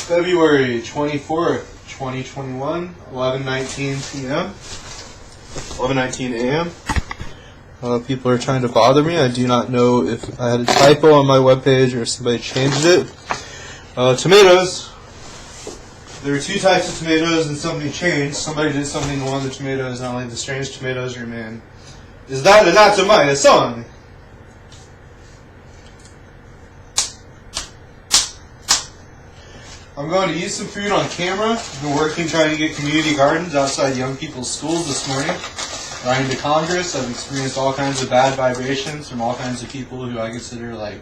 February 24th, 2021, 11:19 p.m. 11:19 a.m. People are trying to bother me. I do not know if I had a typo on my webpage or if somebody changed it. Tomatoes. There were two types of tomatoes and somebody changed. Somebody did something to one of the tomatoes, not only the strange tomatoes remain. Is that not my song? I'm going to eat some food on camera. I've been working trying to get community gardens outside young people's schools this morning. Riding to Congress, I've experienced all kinds of bad vibrations from all kinds of people who I consider like,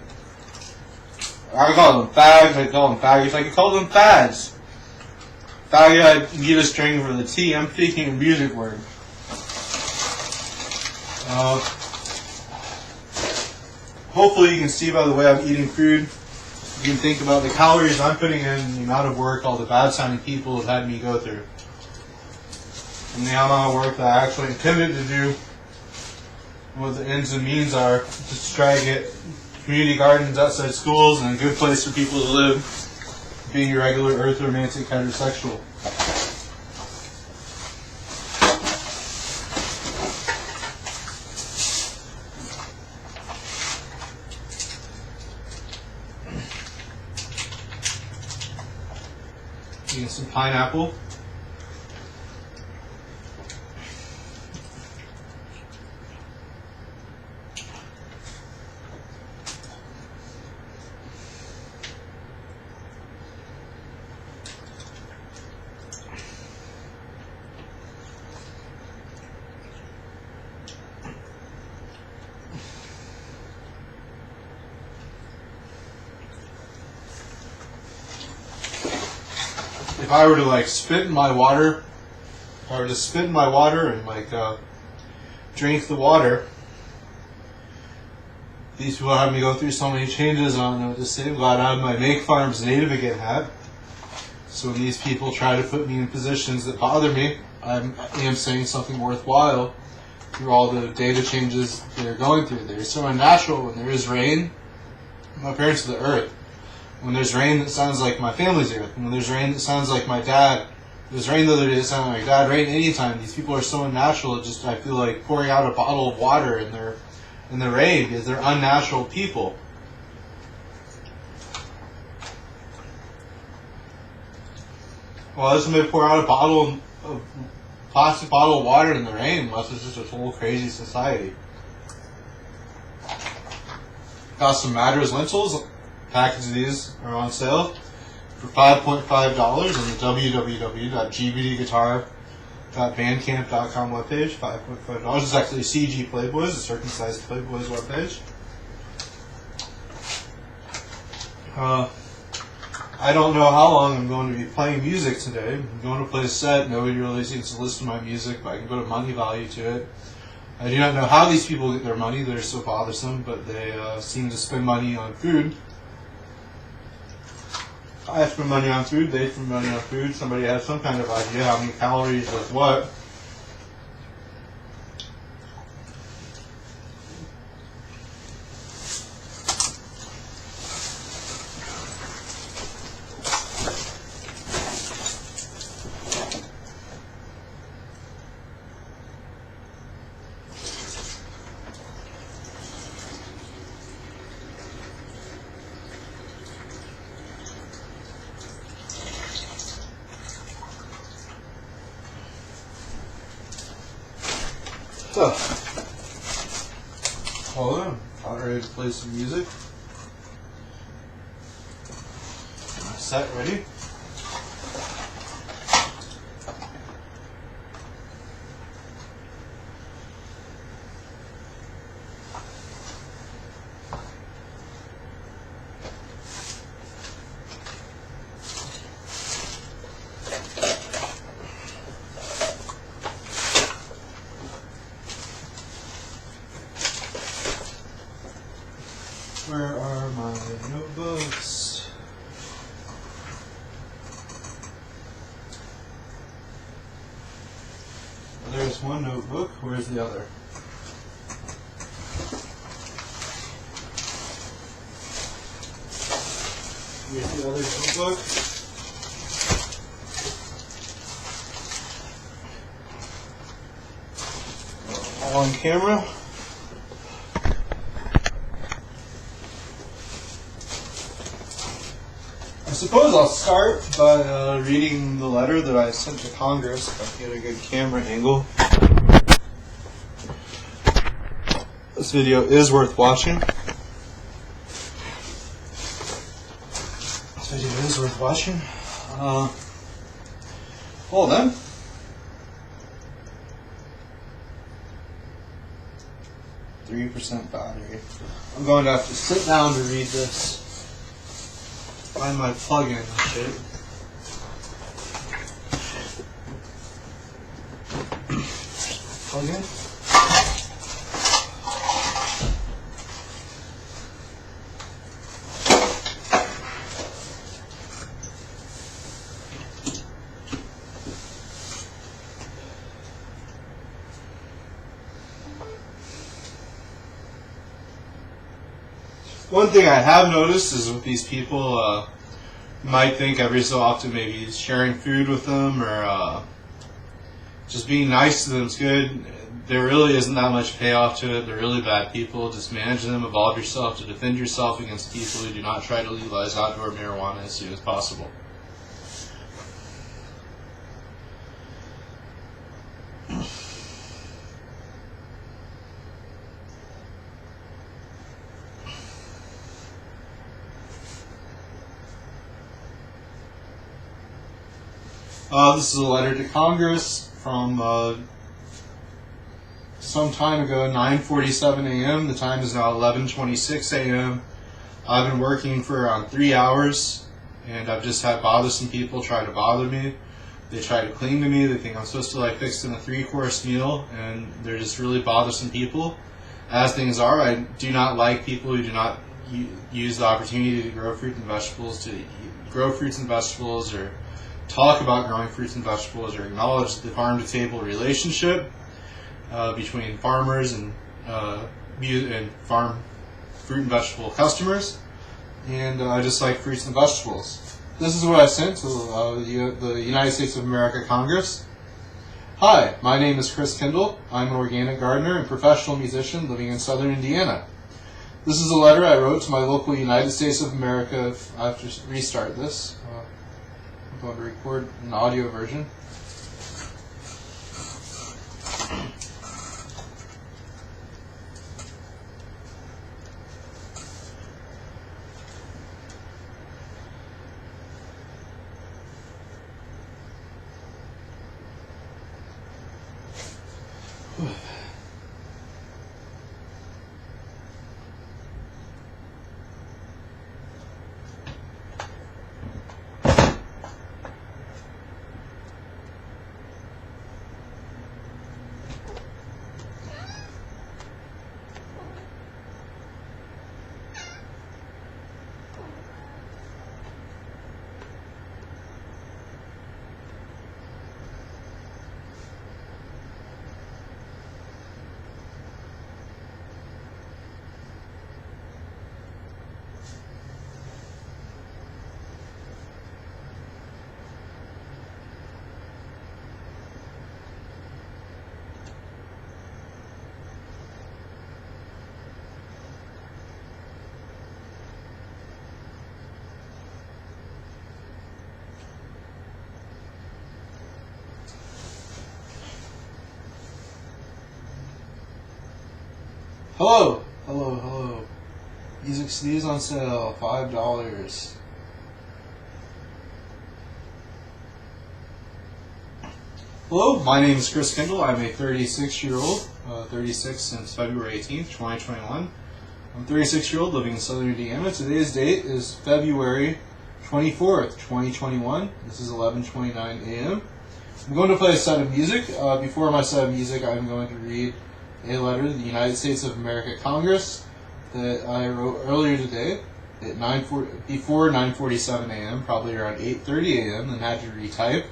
I call them fags, I call them faggots, I can call them fads. Faggot, I need a string for the T. I'm speaking a music word. Hopefully you can see by the way I'm eating food, you can think about the calories I'm putting in and the amount of work all the bad-sounding people have had me go through. And the amount of work that I actually intended to do, what the ends and means are, just to try to get community gardens outside schools and a good place for people to live, being a regular earth romantic heterosexual. Eating some pineapple. If I were to like spit in my water, and drink the water, these people have me go through so many changes. I don't know what to say. I'm glad I have my Make Farms Native Again hat. So when these people try to put me in positions that bother me, I am saying something worthwhile through all the data changes they're going through. They're so unnatural. When there is rain, my parents are the earth. When there's rain that sounds like my family's earth. When there's rain that sounds like my dad. There's rain the other day that sounded like dad. Rain anytime. These people are so unnatural. It just, I feel like pouring out a bottle of water in the rain because they're unnatural people. Well, does somebody pour out a plastic bottle of water in the rain unless it's just a total crazy society. Got some Madras lentils. Packages of these are on sale for $5.5 on the www.gbdguitar.bandcamp.com webpage. $5.5. This is actually CG Playboys, a circumcised Playboys webpage. I don't know how long I'm going to be playing music today. I'm going to play a set. Nobody really seems to listen to my music, but I can put a money value to it. I do not know how these people get their money. They're so bothersome, but they seem to spend money on food. I spend money on food, they spend money on food. Somebody has some kind of idea how many calories with what. So, hold on, I'm ready to play some music. Set ready? Where are my notebooks? There's one notebook. Where's the other? Here's the other notebook. on camera. I suppose I'll start by reading the letter that I sent to Congress if I can get a good camera angle. This video is worth watching. This video is worth watching. Well then. %3 battery. I'm going to have to sit down to read this. Find my plug-in and shit. Plug-in? One thing I have noticed is with these people, you might think every so often maybe sharing food with them or just being nice to them is good. There really isn't that much payoff to it. They're really bad people. Just manage them, evolve yourself to defend yourself against people who do not try to legalize outdoor marijuana as soon as possible. This is a letter to Congress from some time ago, 9:47 a.m. The time is now 11:26 a.m. I've been working for around 3 hours, and I've just had bothersome people try to bother me. They try to cling to me. They think I'm supposed to like fix them a 3-course meal, and they're just really bothersome people. As things are, I do not like people who do not use the opportunity to grow fruit and vegetables, or talk about growing fruits and vegetables, or acknowledge the farm-to-table relationship between farmers and farm fruit and vegetable customers. And I just like fruits and vegetables. This is what I sent to the United States of America Congress. Hi, my name is Chris Kendall. I'm an organic gardener and professional musician living in southern Indiana. This is a letter I wrote to my local United States of America. I have to restart this. I'm going to record an audio version. Hello, hello, hello. Music CDs on sale, $5. Hello, my name is Chris Kendall. I'm a 36-year-old, 36 since February 18th, 2021. I'm a 36-year-old living in southern Indiana. Today's date is February 24th, 2021. This is 11:29 a.m. I'm going to play a set of music. Before my set of music, I'm going to read a letter to the United States of America Congress that I wrote earlier today at before 9:47 a.m., probably around 8:30 a.m., and had to retype.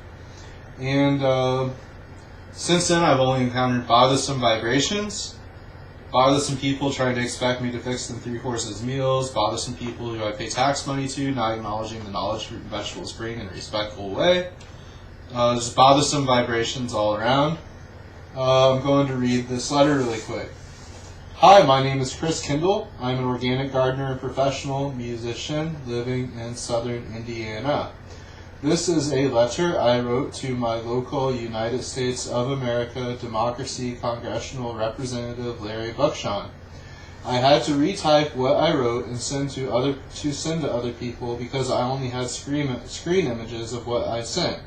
And since then, I've only encountered bothersome vibrations, bothersome people trying to expect me to fix them 3 courses meals, bothersome people who I pay tax money to, not acknowledging the knowledge fruit and vegetables bring in a respectful way. Just bothersome vibrations all around. I'm going to read this letter really quick. Hi, my name is Chris Kindle. I'm an organic gardener and professional musician living in southern Indiana. This is a letter I wrote to my local United States of America Democracy Congressional Representative Larry Buckshon. I had to retype what I wrote and send to other people because I only had screen images of what I sent.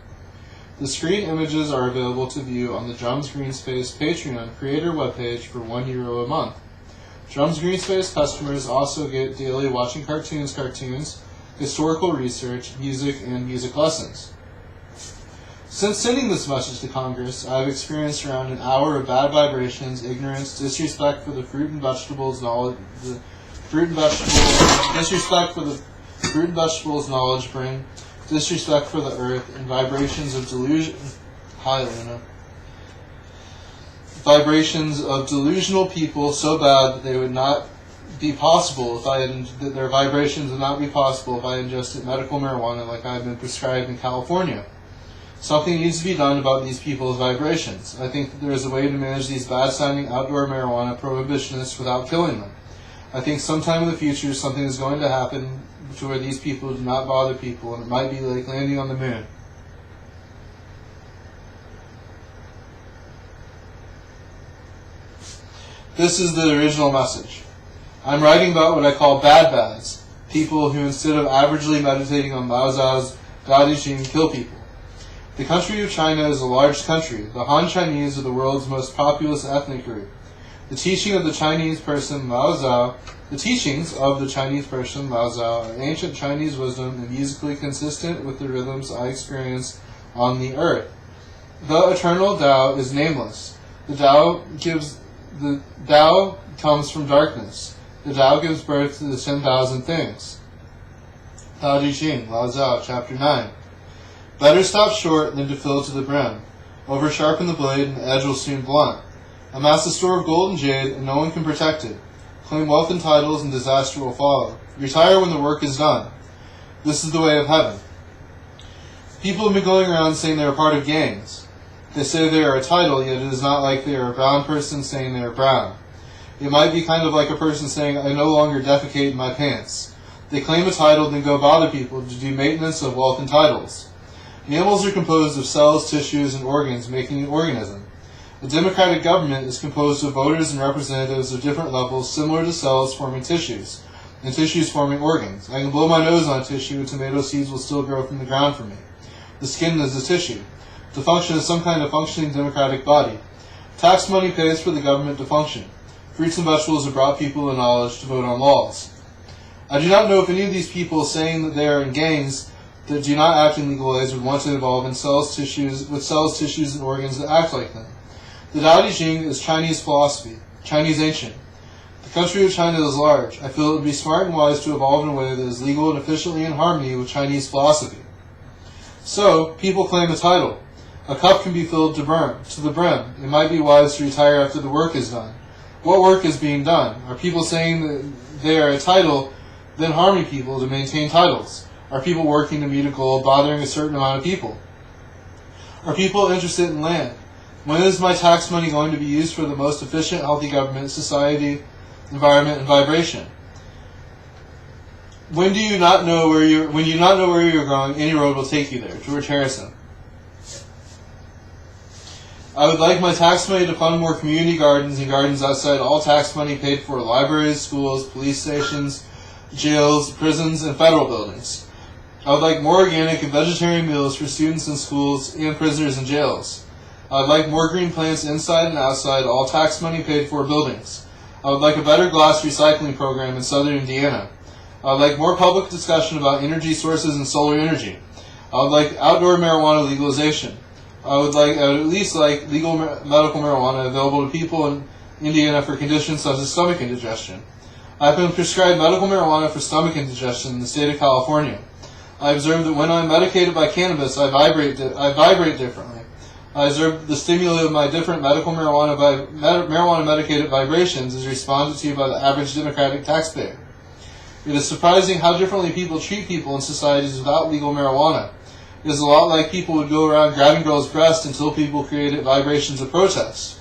The screen images are available to view on the Drums Greenspace Patreon creator webpage for €1 a month. Drums Greenspace customers also get daily watching cartoons, historical research, music, and music lessons. Since sending this message to Congress, I have experienced around an hour of bad vibrations, ignorance, disrespect for the disrespect for the fruit and vegetables knowledge bring, disrespect for the earth, and vibrations of delusion. Hi, Luna. Vibrations of delusional people so bad that they would not be possible if their vibrations would not be possible if I ingested medical marijuana like I have been prescribed in California. Something needs to be done about these people's vibrations. I think that there is a way to manage these bad-sounding outdoor marijuana prohibitionists without killing them. I think sometime in the future something is going to happen to where these people do not bother people, and it might be like landing on the moon. This is the original message. I'm writing about what I call bad bads, people who instead of averagely meditating on Lao Tzu's Tao Te Ching kill people. The country of China is a large country. The Han Chinese are the world's most populous ethnic group. The teachings of the Chinese person Lao Tzu are ancient Chinese wisdom and musically consistent with the rhythms I experience on the earth. The eternal Tao is nameless. The Tao comes from darkness. The Tao gives birth to the 10,000 things. Tao Te Ching, Lao Tzu, Chapter 9. Better stop short than to fill to the brim. Over-sharpen the blade and the edge will soon blunt. Amass a store of gold and jade and no one can protect it. Claim wealth and titles and disaster will follow. Retire when the work is done. This is the way of heaven. People have been going around saying they are part of gangs. They say they are a title, yet it is not like they are a brown person saying they are brown. It might be kind of like a person saying, I no longer defecate in my pants. They claim a title, then go bother people to do maintenance of wealth and titles. Mammals are composed of cells, tissues, and organs, making an organism. A democratic government is composed of voters and representatives of different levels, similar to cells forming tissues, and tissues forming organs. I can blow my nose on a tissue, and tomato seeds will still grow from the ground for me. The skin is a tissue. To function as some kind of functioning democratic body. Tax money pays for the government to function. Fruits and vegetables have brought people the knowledge to vote on laws. I do not know if any of these people saying that they are in gangs that do not act in legal ways would want to involve in cells, tissues, and organs that act like them. The Tao Te Ching is Chinese philosophy, Chinese ancient. The country of China is large. I feel it would be smart and wise to evolve in a way that is legal and efficiently in harmony with Chinese philosophy. So, people claim a title. A cup can be filled to the brim. It might be wise to retire after the work is done. What work is being done? Are people saying that they are a title, then harming people to maintain titles? Are people working to meet a goal, bothering a certain amount of people? Are people interested in land? When is my tax money going to be used for the most efficient, healthy government, society, environment, and vibration? When you not know where you're going, any road will take you there. George Harrison. I would like my tax money to fund more community gardens and gardens outside all tax money paid for libraries, schools, police stations, jails, prisons, and federal buildings. I would like more organic and vegetarian meals for students in schools and prisoners in jails. I would like more green plants inside and outside all tax money paid for buildings. I would like a better glass recycling program in southern Indiana. I would like more public discussion about energy sources and solar energy. I would like outdoor marijuana legalization. I would at least like legal medical marijuana available to people in Indiana for conditions such as stomach indigestion. I have been prescribed medical marijuana for stomach indigestion in the state of California. I observed that when I am medicated by cannabis, I vibrate differently. I observed the stimuli of my different medical marijuana medicated vibrations is responded to by the average democratic taxpayer. It is surprising how differently people treat people in societies without legal marijuana. It is a lot like people would go around grabbing girls' breasts until people created vibrations of protest.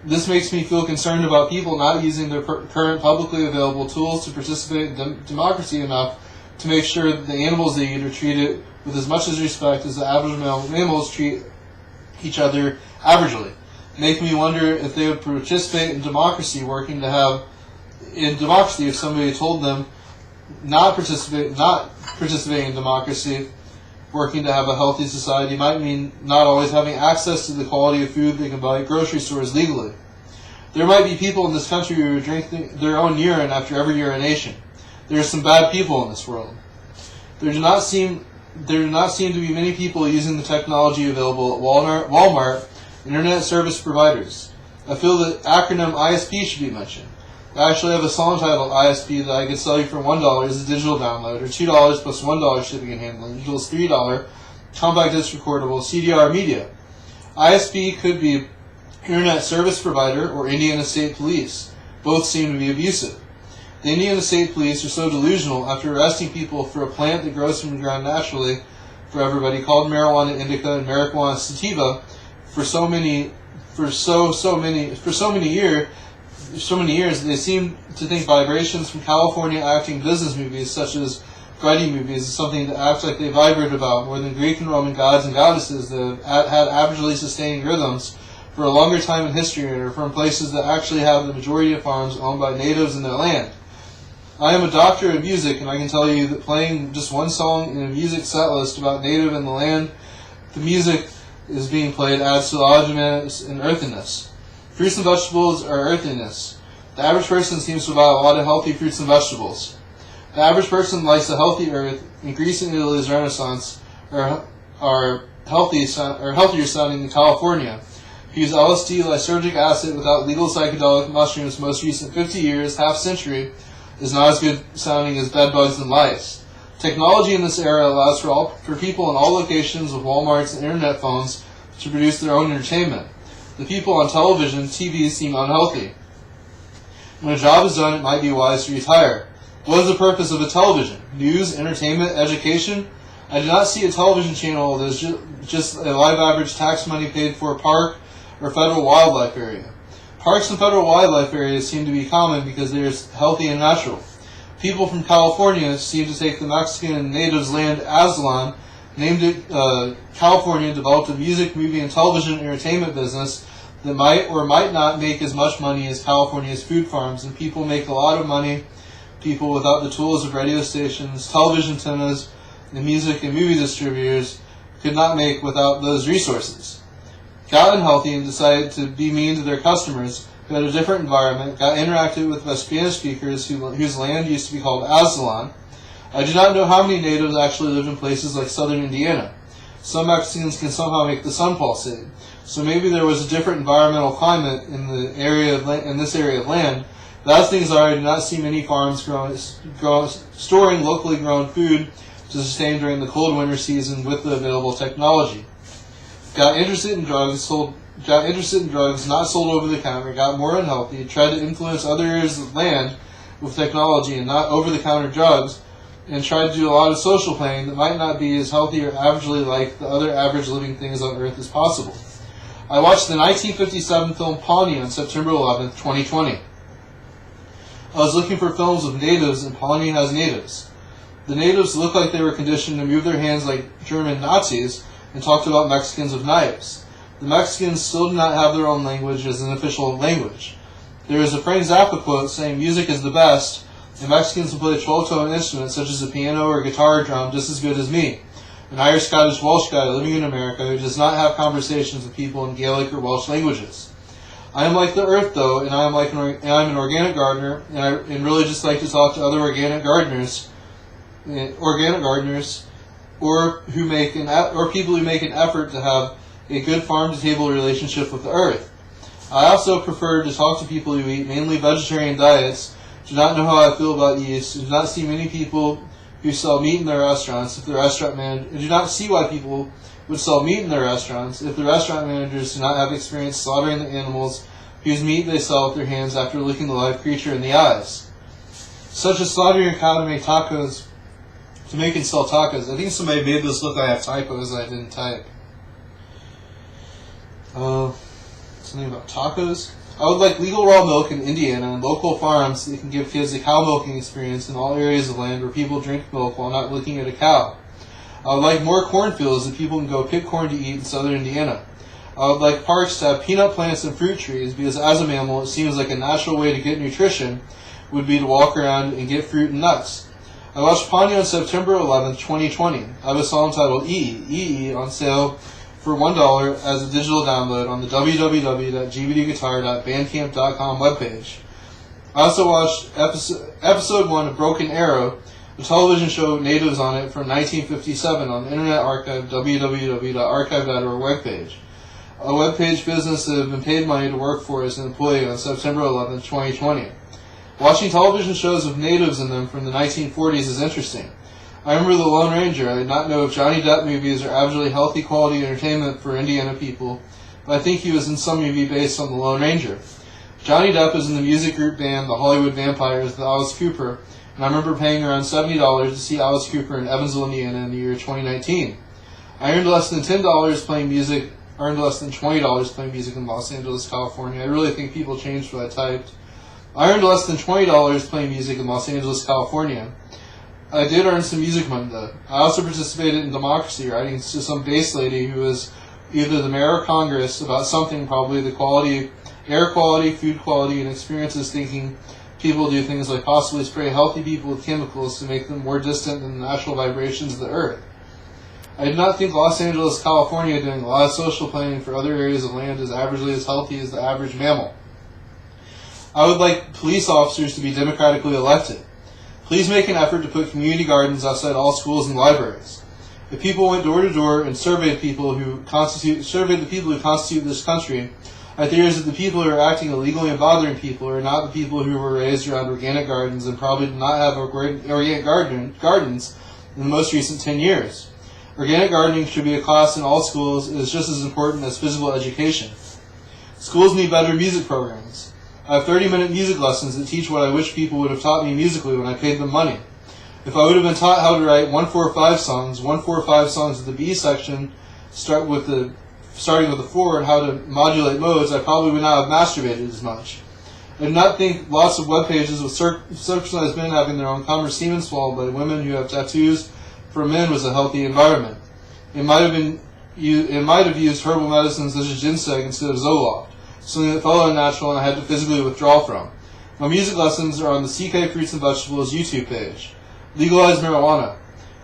This makes me feel concerned about people not using their current publicly available tools to participate in democracy enough to make sure that the animals they eat are treated with as much respect as the average mammals treat each other averagely. Make me wonder if they would participate in democracy if somebody told them not participating in democracy, working to have a healthy society, might mean not always having access to the quality of food they can buy at grocery stores legally. There might be people in this country who drink their own urine after every urination. There are some bad people in this world. There do not seem to be many people using the technology available at Walmart, internet service providers. I feel the acronym ISP should be mentioned. I actually have a song titled ISP that I could sell you for $1 as a digital download, or $2 plus $1 shipping and handling, equals $3 compact disc recordable CDR media. ISP could be Internet Service Provider or Indiana State Police. Both seem to be abusive. The Indiana State Police are so delusional after arresting people for a plant that grows from the ground naturally for everybody, called marijuana indica and marijuana sativa, for so many years, they seem to think vibrations from California acting business movies, such as Freddy movies, is something to act like they vibrate about more than Greek and Roman gods and goddesses that have had averagely sustaining rhythms for a longer time in history, or from places that actually have the majority of farms owned by natives in their land. I am a doctor of music, and I can tell you that playing just one song in a music set list about native and the land the music is being played adds to the oddness and earthiness. Fruits and vegetables are earthiness. The average person seems to buy a lot of healthy fruits and vegetables. The average person likes a healthy earth, and Greece and Italy's Renaissance are healthier sounding than California, whose LSD lysergic acid without legal psychedelic mushrooms most recent 50 years, half century, is not as good sounding as bedbugs and lice. Technology in this era allows for people in all locations with Walmarts and internet phones to produce their own entertainment. The people on television, TV, seem unhealthy. When a job is done, it might be wise to retire. What is the purpose of a television? News, entertainment, education? I do not see a television channel that is just a live average tax money paid for a park or federal wildlife area. Parks and federal wildlife areas seem to be common because they are healthy and natural. People from California seem to take the Mexican natives' land Aztlan, named it California, developed a music, movie, and television entertainment business that might or might not make as much money as California's food farms, and people make a lot of money. People without the tools of radio stations, television antennas, and music and movie distributors could not make without those resources. Got unhealthy and decided to be mean to their customers who had a different environment, got interacted with by Spanish speakers whose land used to be called Aztlan. I do not know how many natives actually lived in places like southern Indiana. Some Mexicans can somehow make the sun pulsate, so maybe there was a different environmental climate in this area of land. But as things are, I do not see many farms storing locally grown food to sustain during the cold winter season with the available technology. Got interested in drugs, not sold over the counter, got more unhealthy, tried to influence other areas of land with technology and not over the counter drugs, and tried to do a lot of social planning that might not be as healthy or averagely like the other average living things on Earth as possible. I watched the 1957 film Pawnee on September 11, 2020. I was looking for films with natives, and Pawnee has natives. The natives looked like they were conditioned to move their hands like German Nazis and talked about Mexicans with knives. The Mexicans still do not have their own language as an official language. There is a Frank Zappa quote saying music is the best, and Mexicans can play a 12-tone instrument such as a piano or guitar or drum just as good as me, an Irish, Scottish, Welsh guy living in America who does not have conversations with people in Gaelic or Welsh languages. I am like the earth, though, and I'm an organic gardener, and really just like to talk to other organic gardeners, or people who make an effort to have a good farm-to-table relationship with the earth. I also prefer to talk to people who eat mainly vegetarian diets, do not know how I feel about yeast, do not see many people who sell meat in their restaurants if the restaurant do not see why people would sell meat in their restaurants if the restaurant managers do not have experience slaughtering the animals whose meat they sell with their hands after looking the live creature in the eyes. Such as slaughtering a cow to make tacos to make and sell tacos. I think somebody made this look like I have typos I didn't type. Something about tacos. I would like legal raw milk in Indiana and local farms that can give kids a cow milking experience in all areas of land where people drink milk while not looking at a cow. I would like more cornfields that people can go pick corn to eat in southern Indiana. I would like parks to have peanut plants and fruit trees because as a mammal it seems like a natural way to get nutrition would be to walk around and get fruit and nuts. I watched Ponyo on September 11th, 2020. I have a song titled EE on sale for $1 as a digital download on the www.gbdguitar.bandcamp.com webpage. I also watched episode 1 of Broken Arrow, a television show with natives on it from 1957 on the Internet Archive www.archive.org webpage. A webpage business that have been paid money to work for as an employee on September 11, 2020. Watching television shows with natives in them from the 1940s is interesting. I remember The Lone Ranger. I did not know if Johnny Depp movies are averagely healthy quality entertainment for Indiana people, but I think he was in some movie based on The Lone Ranger. Johnny Depp is in the music group band The Hollywood Vampires with Alice Cooper, and I remember paying around $70 to see Alice Cooper in Evansville, Indiana in the year 2019. I earned less than $20 playing music in Los Angeles, California. I really think people changed what I typed. I earned less than $20 playing music in Los Angeles, California. I did earn some music money though. I also participated in Democracy, writing to some bass lady who was either the mayor or Congress about something, probably the quality, air quality, food quality, and experiences thinking people do things like possibly spray healthy people with chemicals to make them more distant than the natural vibrations of the earth. I did not think Los Angeles, California doing a lot of social planning for other areas of land is averagely as healthy as the average mammal. I would like police officers to be democratically elected. Please make an effort to put community gardens outside all schools and libraries. If people went door to door and surveyed the people who constitute this country, I theory is that the people who are acting illegally and bothering people are not the people who were raised around organic gardens and probably did not have organic gardens in the most recent 10 years. Organic gardening should be a class in all schools. It is just as important as physical education. Schools need better music programs. I have 30-minute music lessons that teach what I wish people would have taught me musically when I paid them money. If I would have been taught how to write 1-4-5 songs, 1-4-5 songs at the B section, starting with the 4, and how to modulate modes, I probably would not have masturbated as much. I do not think lots of web pages with circumcised men having their own commerce semen swallowed by women who have tattoos for men was a healthy environment. It might have used herbal medicines such as ginseng instead of Zoloft, something that felt unnatural and I had to physically withdraw from. My music lessons are on the CK Fruits and Vegetables YouTube page. Legalize marijuana.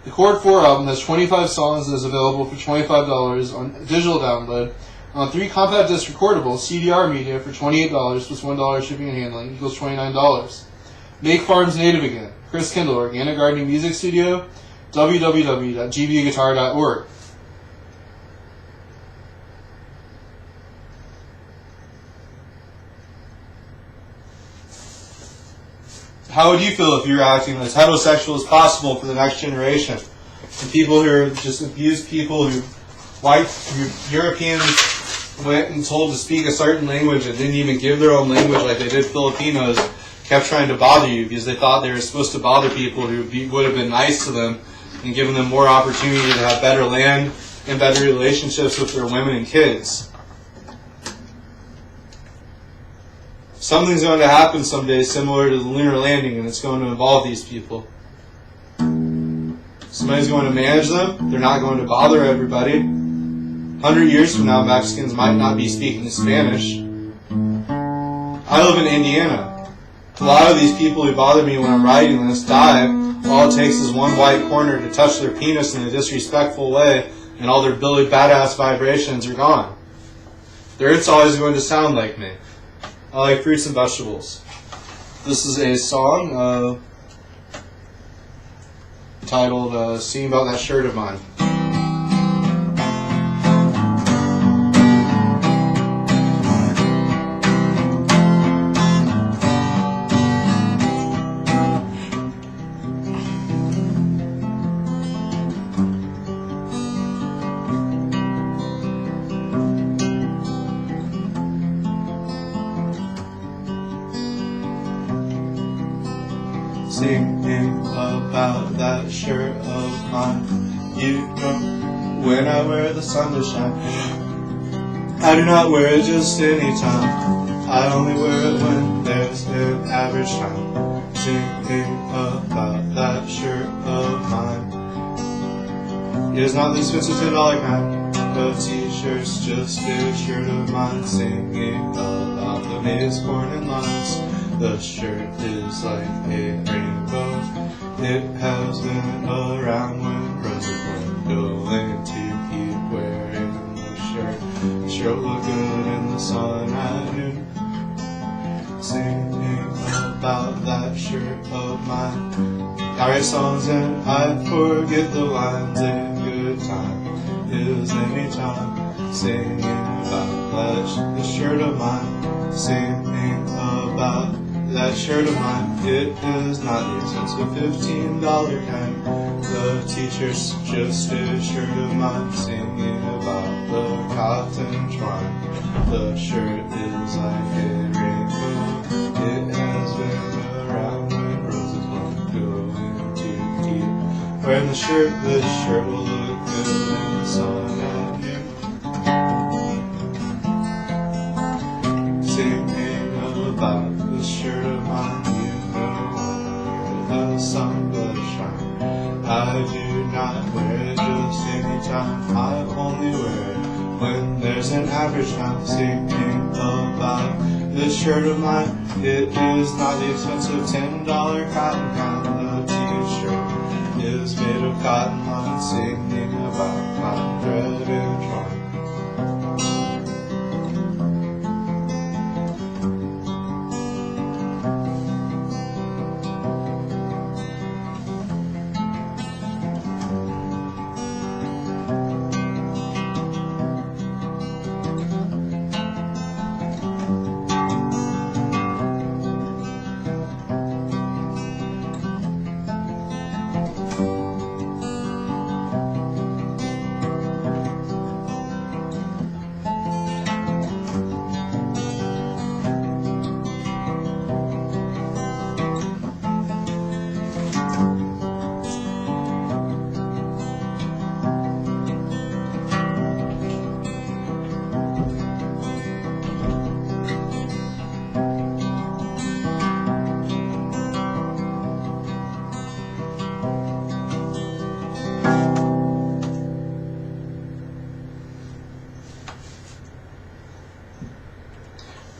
The Chord 4 album has 25 songs and is available for $25 on digital download on 3 compact disc recordable CDR media for $28 plus $1 shipping and handling equals $29. Make farms native again. Chris Kendall, Organic Gardening Music Studio, www.gbguitar.org. How would you feel if you were acting as heterosexual as possible for the next generation? And people who are just abused people who Europeans went and told to speak a certain language and didn't even give their own language like they did Filipinos, kept trying to bother you because they thought they were supposed to bother people who would have been nice to them and given them more opportunity to have better land and better relationships with their women and kids. Something's going to happen someday similar to the lunar landing, and it's going to involve these people. Somebody's going to manage them. They're not going to bother everybody. 100 years from now, Mexicans might not be speaking Spanish. I live in Indiana. A lot of these people who bother me when I'm writing this die. All it takes is one white corner to touch their penis in a disrespectful way, and all their Billy Badass vibrations are gone. The Earth's always going to sound like me. I like fruits and vegetables. This is a song titled Sing About That Shirt of Mine. singing about that shirt of mine. You know, when I wear the sun to shine, I do not wear it just any time. I only wear it when there's an average time. Singing about that shirt of mine. It is not the expensive $10 kind of t-shirts, just a shirt of mine. Singing about the maze born in lines. The shirt is like a rainbow. It has been around when roses were going to keep wearing the shirt. The shirt will look good in the sun at noon. Singing about that shirt of mine. I write songs and I forget the lines. A good time is any time. Singing about that shirt of mine. Singing about that shirt of mine. It is not the expensive $15 kind. The t-shirt's just a shirt of mine. Singing about the cotton twine. The shirt is like a rainbow. It has been around when roses weren't going to keep wearing the shirt will look good in the sun at noon. Singing about the shirt of mine, you know, when the sun does shine. I do not wear it just any time. I only wear it when there's an average time. Singing about this shirt of mine. It is not the expensive $10 cotton kind. The t-shirt is made of cotton line. Singing about cotton thread and twine.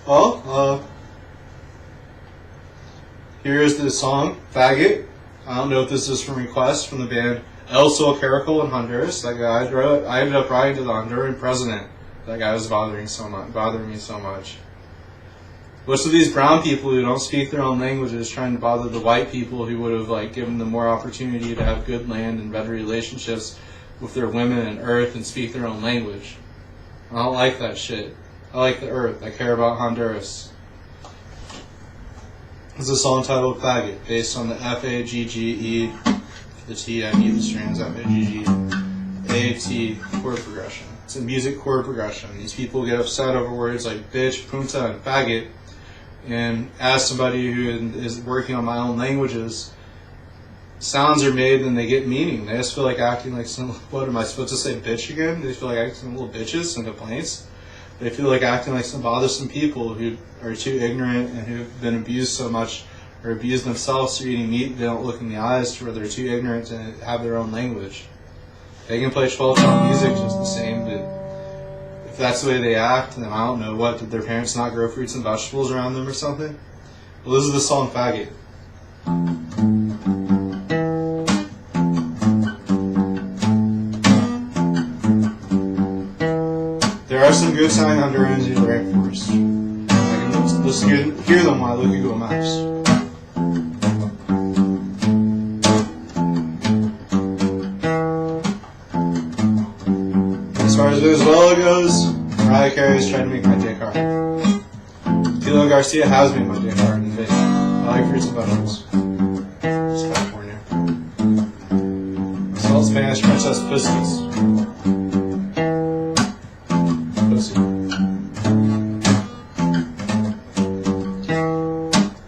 Well, here's the song, Faggot. I don't know if this is from request from the band El Sol Caracol in Honduras. That guy I ended up writing to the Honduran president. That guy was bothering me so much. Most of these brown people who don't speak their own languages trying to bother the white people who would have given them more opportunity to have good land and better relationships with their women and earth and speak their own language. I don't like that shit. I like the earth. I care about Honduras. This is a song titled Faggot, based on the F-A-G-G-E, the T, I need the strings, F-A-G-G-A-T chord progression. It's a music chord progression. These people get upset over words like bitch, punta, and faggot, and as somebody who is working on my own languages, sounds are made and they get meaning. They just feel like acting like some, what am I supposed to say, bitch again? They feel like acting like little bitches and complaints. They feel like acting like some bothersome people who are too ignorant and who've been abused so much or abused themselves through eating meat they don't look in the eyes to where they're too ignorant to have their own language. They can play 12-tone music just the same, but if that's the way they act, then I don't know what, did their parents not grow fruits and vegetables around them or something? Well, this is the song Faggot. There are some good sounding Hondurans in the rainforest. I can just hear them while I look at Google Maps. As far as Venezuela goes, Mariah Carey is trying to make my dick hard. Tilo Garcia has made my dick hard in the face. I like fruits and vegetables. It's California. It's called Spanish Princess Pussies.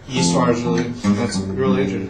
East largely. That's really related.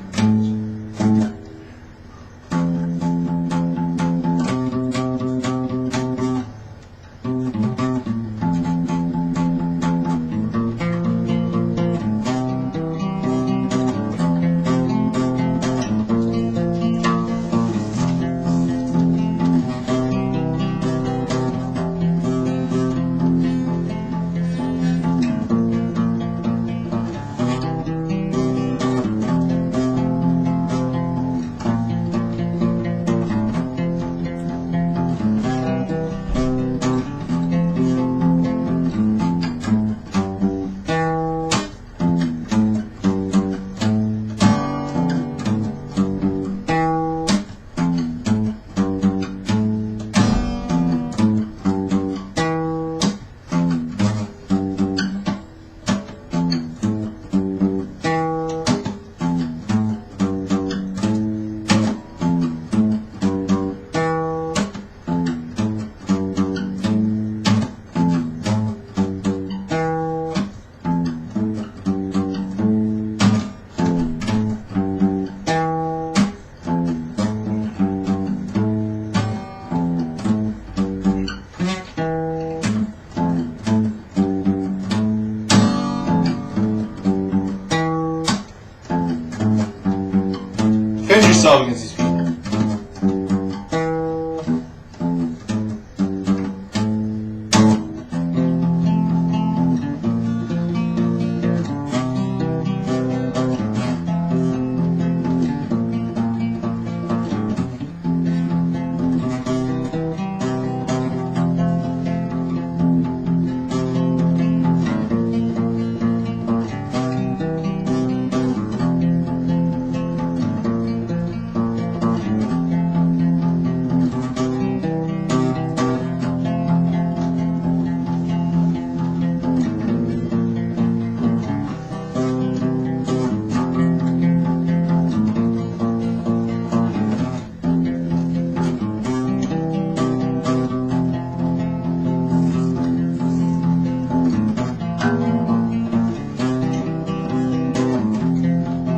Defend yourself against these people.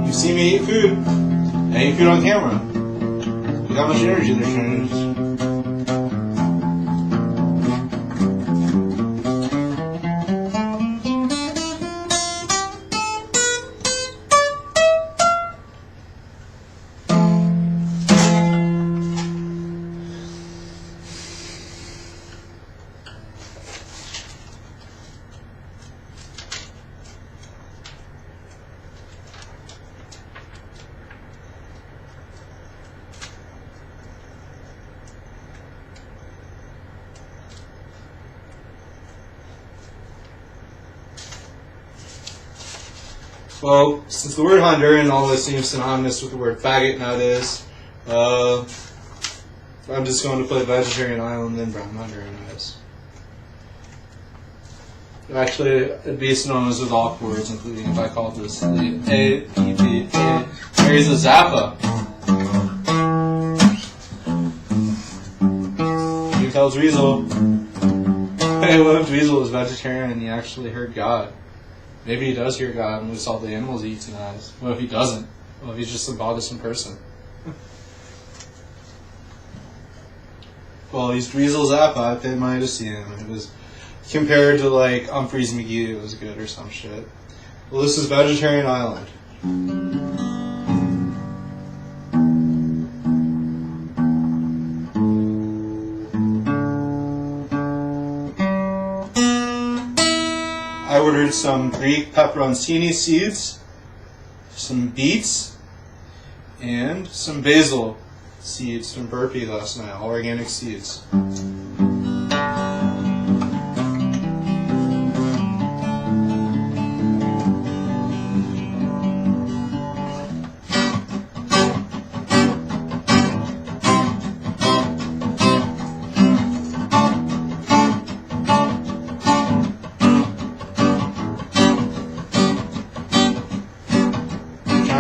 You see me eat food. I eat food on camera. Look how much energy they're trying to use. Well, since the word Honduran always seems synonymous with the word faggot nowadays, I'm just going to put Vegetarian Island in brown Honduran eyes. Actually, it'd be synonymous with all words, including if I called this the A-E-B-A. There's a Zappa. You tell Dweezil. Hey, what if Dweezil was vegetarian and he actually heard God? Maybe he does hear God and we saw the animals eat tonight. What if he doesn't? What if he's just a bothersome person? Well, he's Dweezil Zappa. I paid money to see him. It was compared to like Humphreys McGee. It was good or some shit. Well, this is Vegetarian Island. I ordered some Greek pepperoncini seeds, some beets, and some basil seeds from Burpee last night, all organic seeds.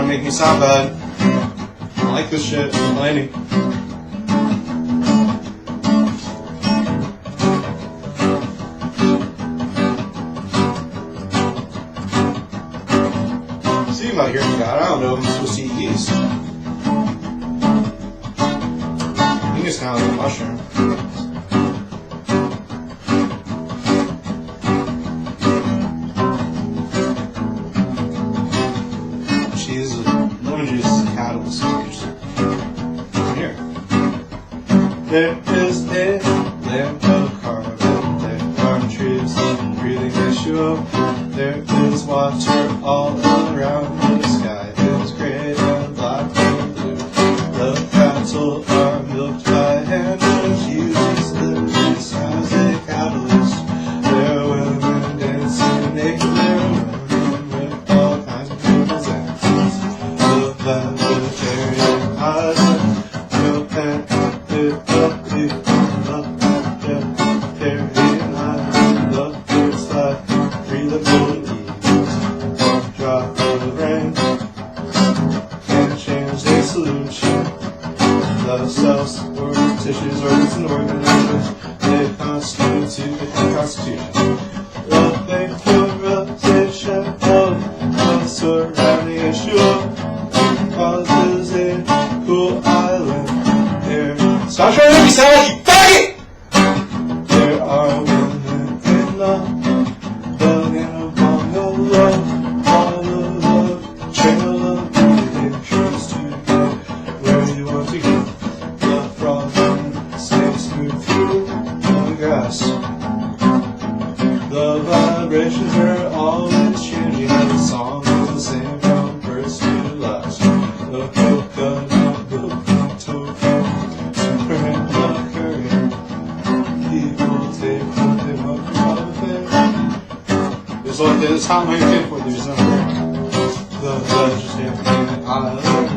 Make me sound bad. I don't like this shit. I'm complaining. See, about hearing God. I don't know if I'm supposed to eat yeast. I think it's kind of like a mushroom. Cheese, lemon juice is a catalyst. Here. There is a lamp of carbon. There are trees breathing H2O. There is water all around. The sky is gray and black and blue. The cattle are milked by hand and uses the juice as a catalyst. There are women dancing naked. There are women with all kinds of people's answers. The vegetarian island will pant it up to the vegetarian island. The birds fly free the bullet. Drop of rain can't change the solution. The cells, organs, tissues, organs, and organisms, they constitute the constitution. The vaporization of the surrounding H2O causes a cool island air. Stop trying to make me sound like you faggot! There are women in the building upon the road. The vibrations are always changing, and the song is the same from first to last. The coconut, the tofu, Superman, the courier. People take what they want from everything. There's like this, how many people there's no break. The vegetarian island,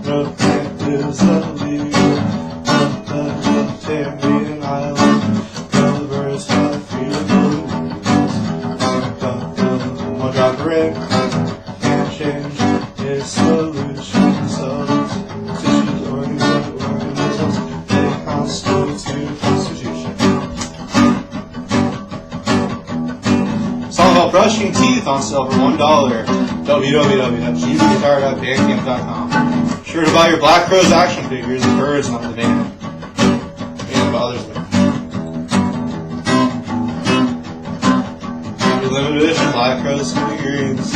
the plant is the leader. The vegetarian island, the birds fly free to the one drop of rain can't change its solution. Cells, tissues, organs, and organisms, they constitute constitution. Song about brushing teeth on sale for $1. www.gbguitar.bandcamp.com. Sure to buy your Black Crowes action figures. The birds, not the band. Band bothers me. Limited edition Black Crowes figurines.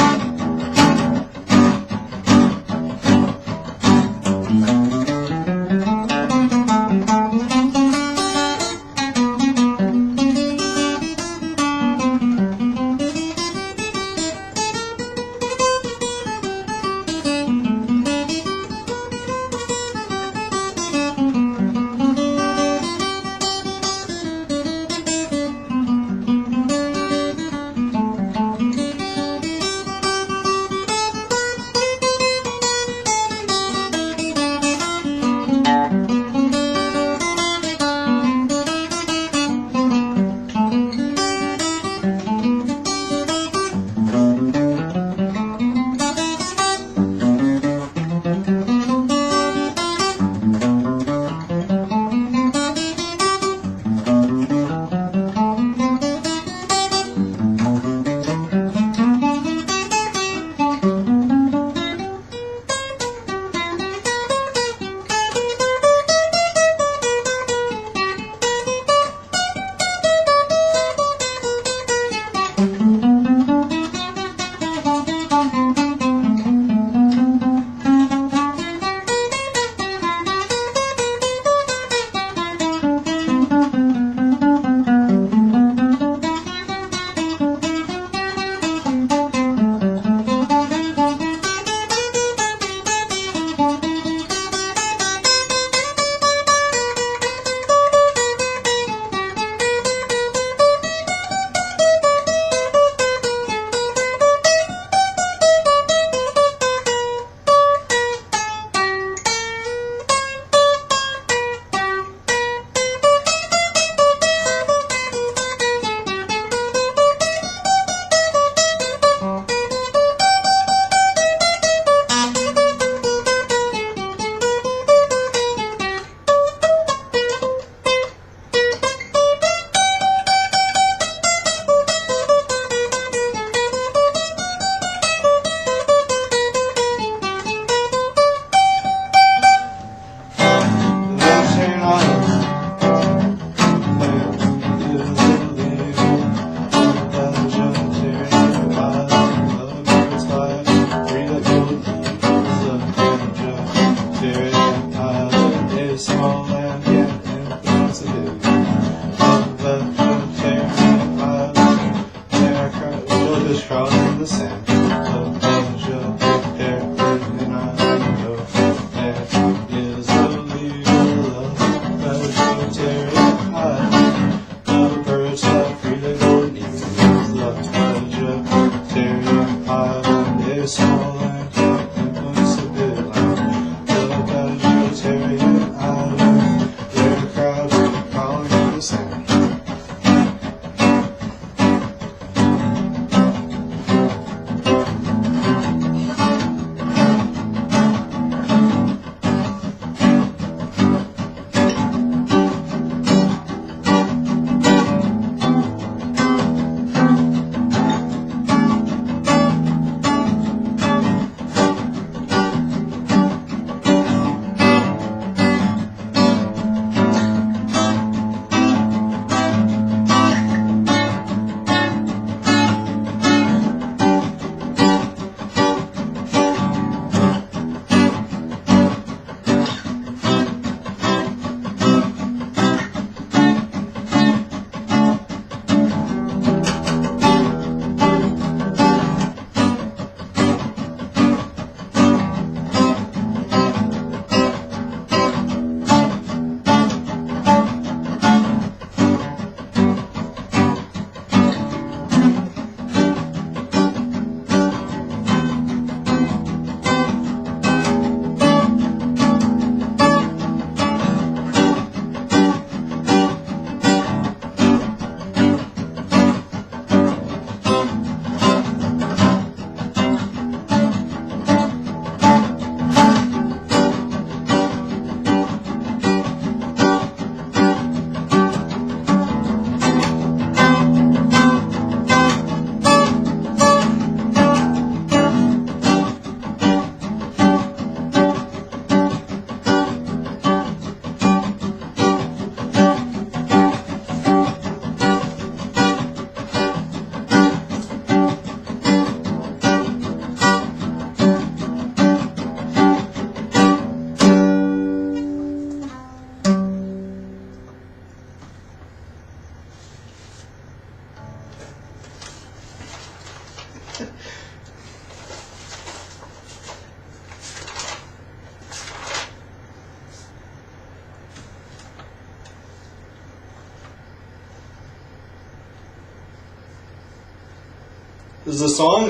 This is a song,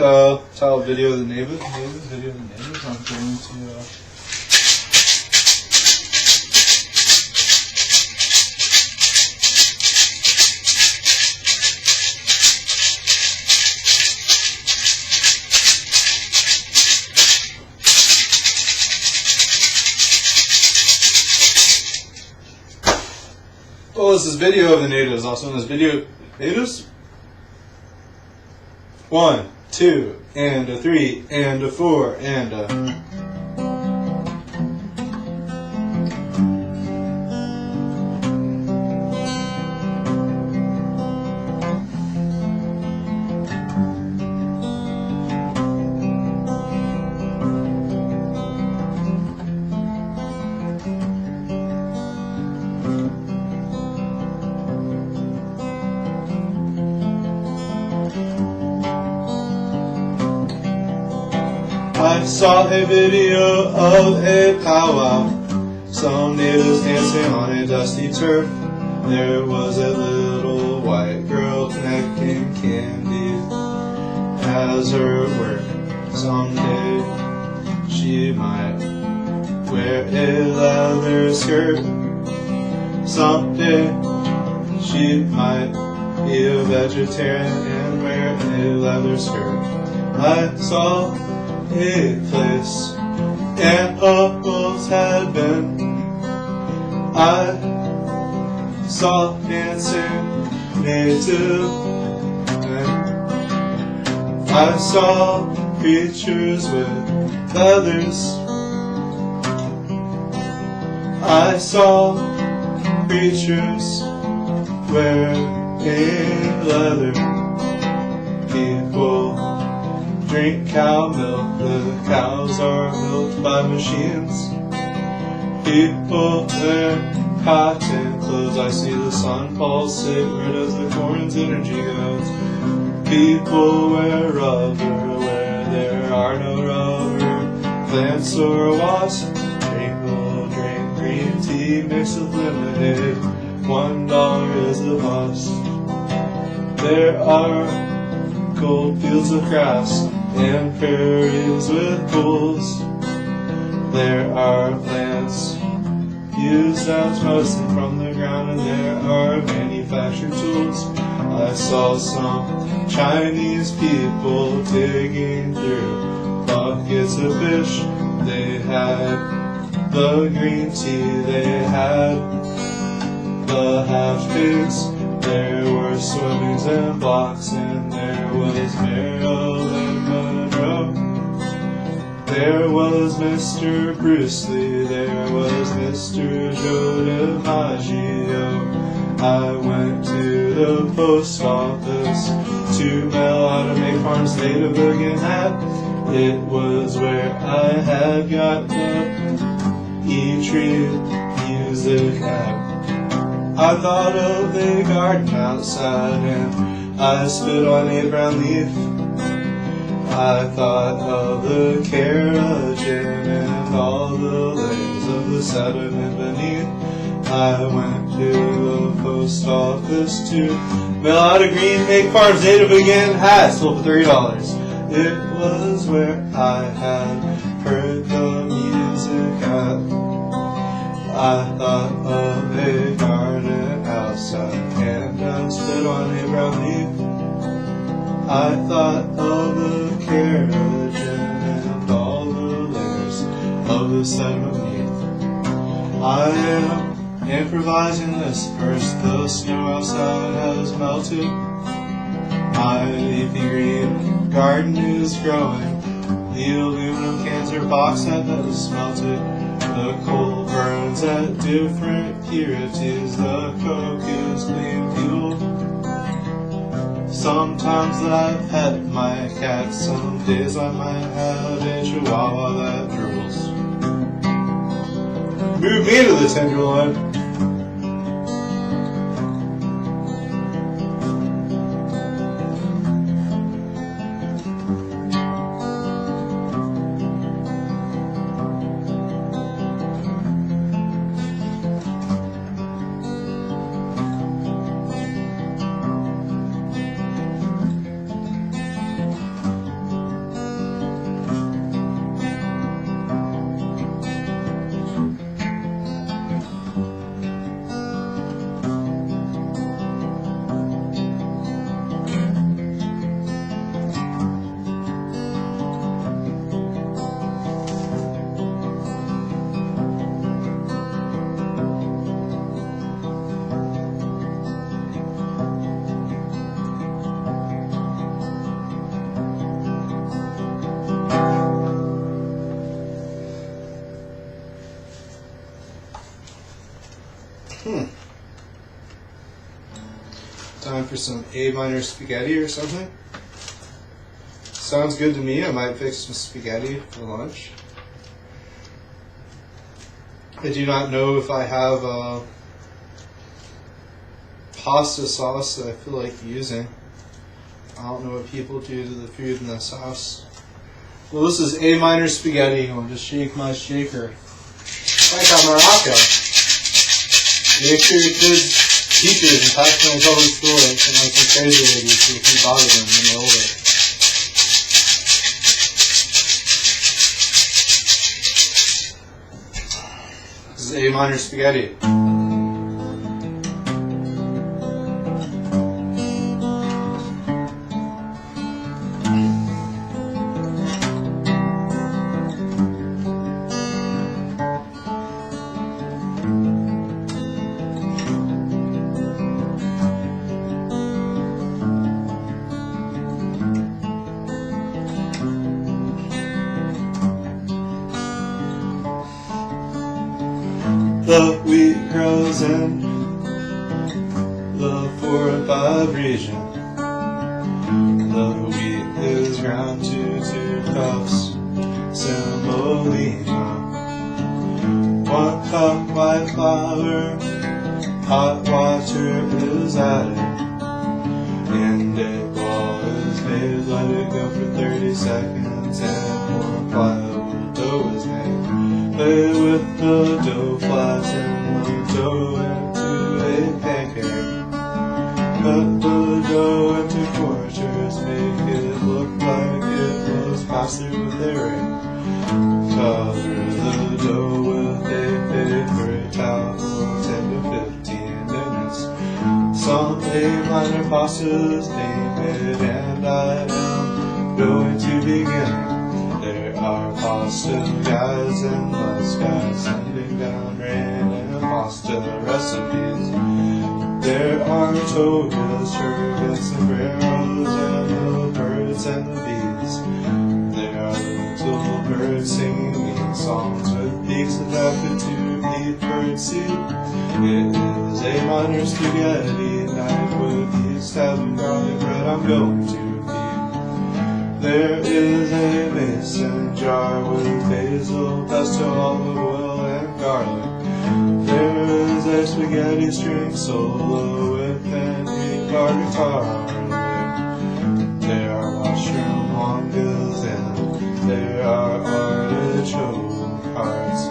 titled Video of the Natives. Video of the Natives. I'm going to, well, this is Video of the Natives, also known as Video Natives. 1, 2, and a 3, and a 4, and a. I saw a video of a powwow, some natives dancing on a dusty turf. There was a little white girl collecting candy as her work. Someday she might wear a leather skirt. Someday she might be a vegetarian and wear a leather skirt. I saw a place and uncles had been. I saw dancing native men. I saw creatures with feathers. I saw creatures wearing leather. People drink cow milk, the cows are milked by machines. People wear cotton clothes, I see the sun pulsate, where does the corn's energy go? People wear rubber where there are no rubber plants or wasps. People drink green tea mixed with lemonade, $1 is the cost. There are gold fields of grass and prairies with pools. There are plants used as medicine from the ground, and there are manufactured tools. I saw some Chinese people digging through buckets of fish. They had the green tea, they had the half pigs. There were swimmings and blocks, and there was Marilyn Monroe. There was Mr. Bruce Lee, there was Mr. Joe DiMaggio. I went to the post office to mail out a Make Farms Native Again hat. It was where I had got the E-Tree music app. I thought of the garden outside and I spit on a brown leaf. I thought of the keratin and all the layers of the sediment beneath. I went to the post office to mail out a green Make Farms Native Again hat, sold for $3. It was where I had heard the music at. I thought of a garden outside and I spit on a brown leaf. I thought of the keratin and all the layers of the sediment beneath. I am improvising this verse. The snow outside has melted. My leafy green garden is growing. The aluminum cans are boxed that is melted. The coal burns at different purities. The coke is clean fuel. Sometimes I pet my cat. Some days I might have a chihuahua that drools. Move me to the tenderloin. Time for some A minor spaghetti or something. Sounds good to me. I might fix some spaghetti for lunch. I do not know if I have a pasta sauce that I feel like using. I don't know what people do to the food in this house. Well, this is A minor spaghetti. I'll just shake my shaker. Like a Morocco. Make sure your kids' teachers and pass them in public school like some crazy ladies who can bother them when they're older. This is A minor spaghetti. The wheat grows in the 4 and 5 region. The wheat is ground to 2 cups semolina. 1 cup white flour, hot water is added, and a ball is made. Let it go for 30 seconds and more pliable dough is made. Play with the dough, flatten the dough into a pancake. Cut the dough into quarters, make it look like it was passed through with a rake. Cover the dough with a paper towel for 10 to 15 minutes. Some A minor pastas name it, and I am going to begin. There are pasta guys and less guys sending down random pasta recipes. There are togas, turbans, sombreros, and the birds and the bees. There are little birds singing songs with beaks adapted to eat bird seed. It is A minor spaghetti night with yeast, having garlic bread I'm going to feed. There is a mason jar with basil, pesto, olive oil, and garlic. There is a spaghetti string solo with an E-bar guitar. There are mushroom mangas and there are artichoke hearts.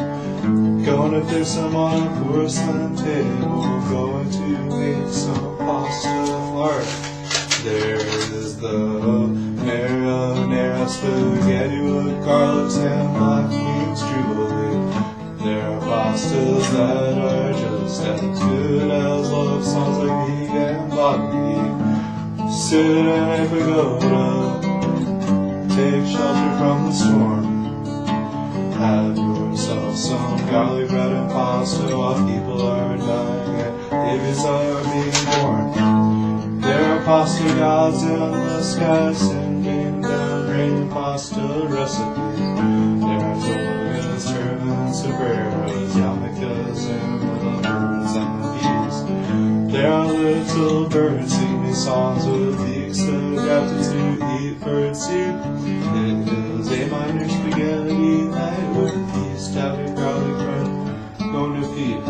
Gonna fix them on a porcelain table, going to make some pasta flour. There is the marinara spaghetti with garlics and black beans drooly. There are pastas that are just as good as love songs like me and Bobby. Sit in a pagoda, take shelter from the storm. Have yourself some garlic bread and pasta while people are dying and babies are being born. There are pasta gods in the sky sending down random pasta recipes. There are togas, turbans, sombreros, yarmulkes, and the birds and the bees. There are little birds singing songs with beaks adapted to eat bird seed. It is A minor spaghetti night with yeast, having garlic bread, going to feed.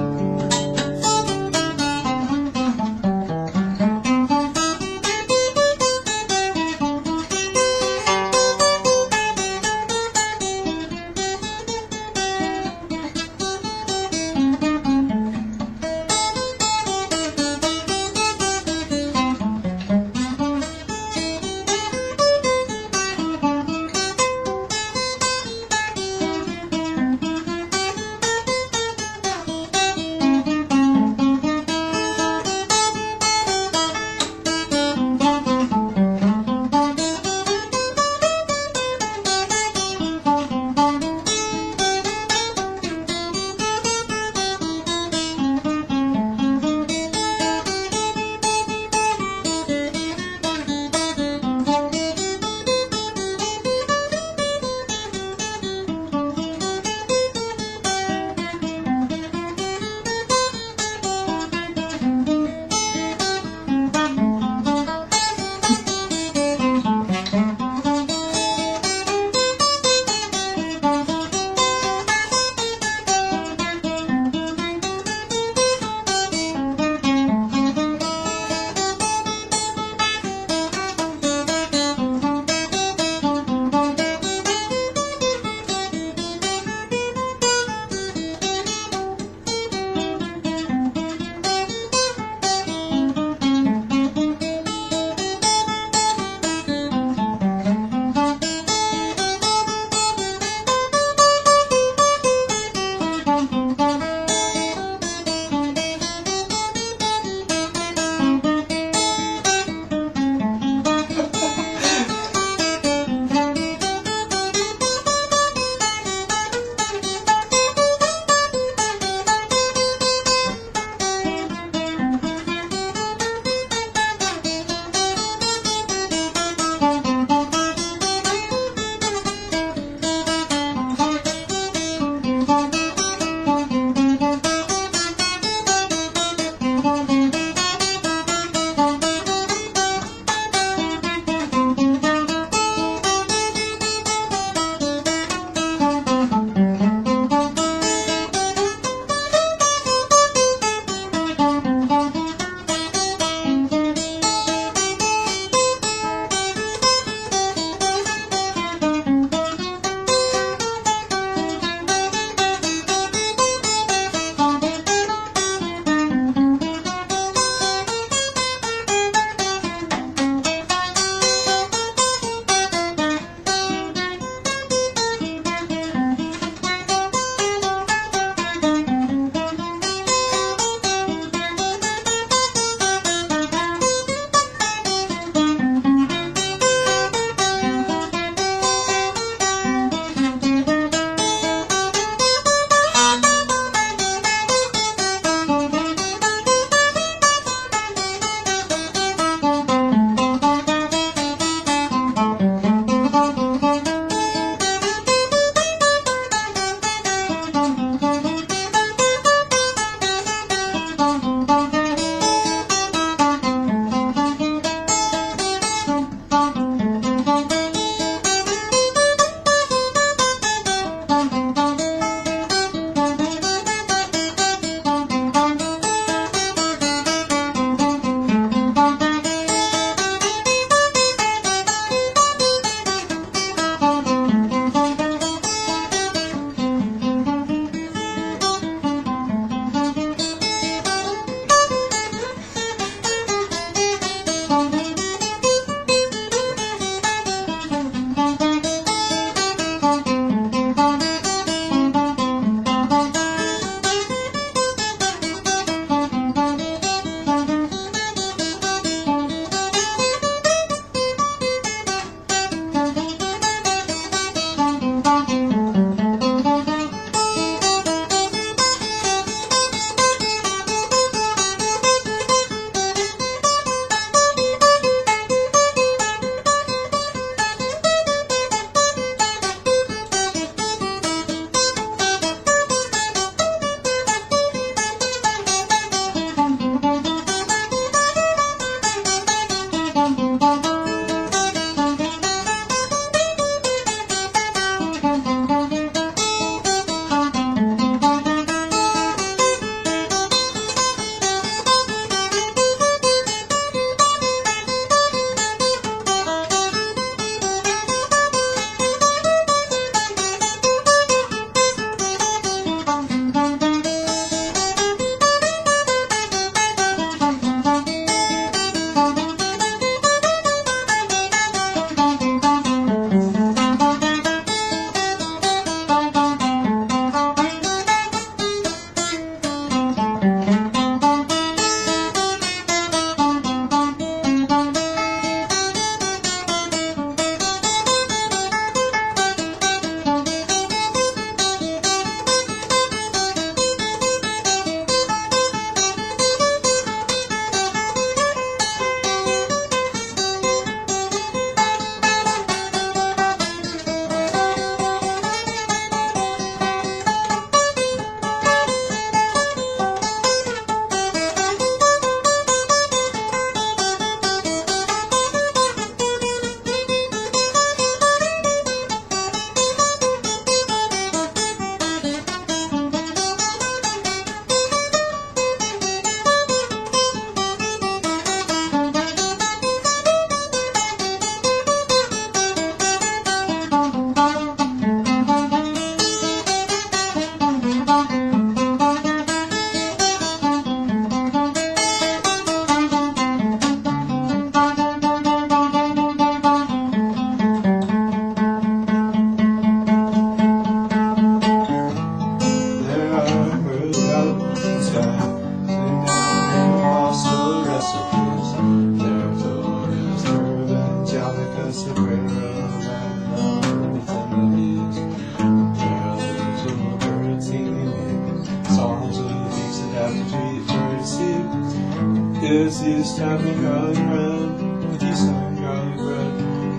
It's East having garlic bread, East having garlic bread,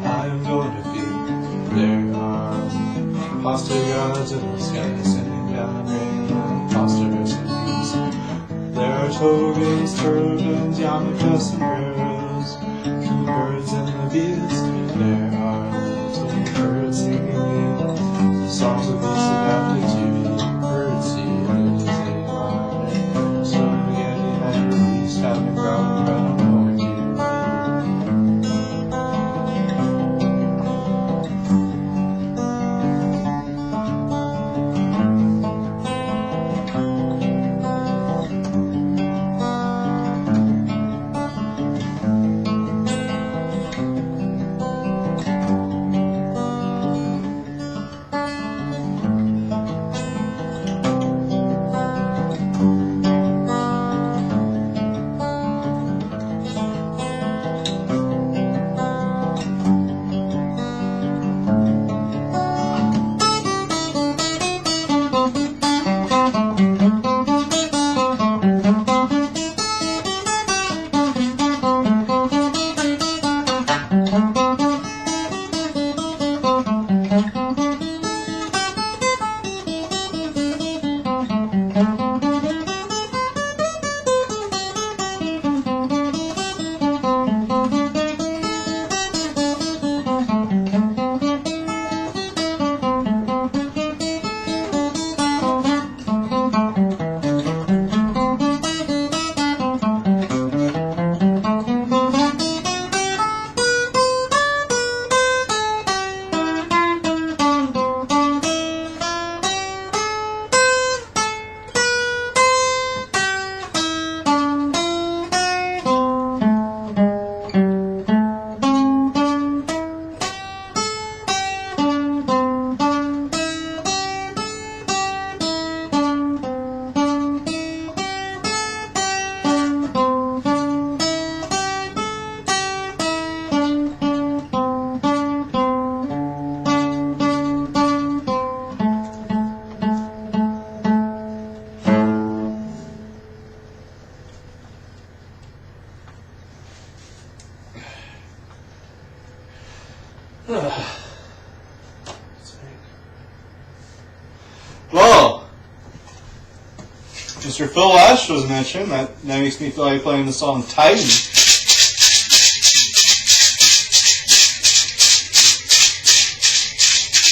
I am going to feed. There are pasta gods in the sky sending down rain on pasta recipes. There are togas, turbans, yarmulkes, sombreros, the birds and the bees. There are little birds singing songs of peace adapted to birdseed. It is a modern spaghetti and release having garlic bread. I'm going to eat. Well, Mr. Phil Lesh was mentioned. That makes me feel like playing the song Titan.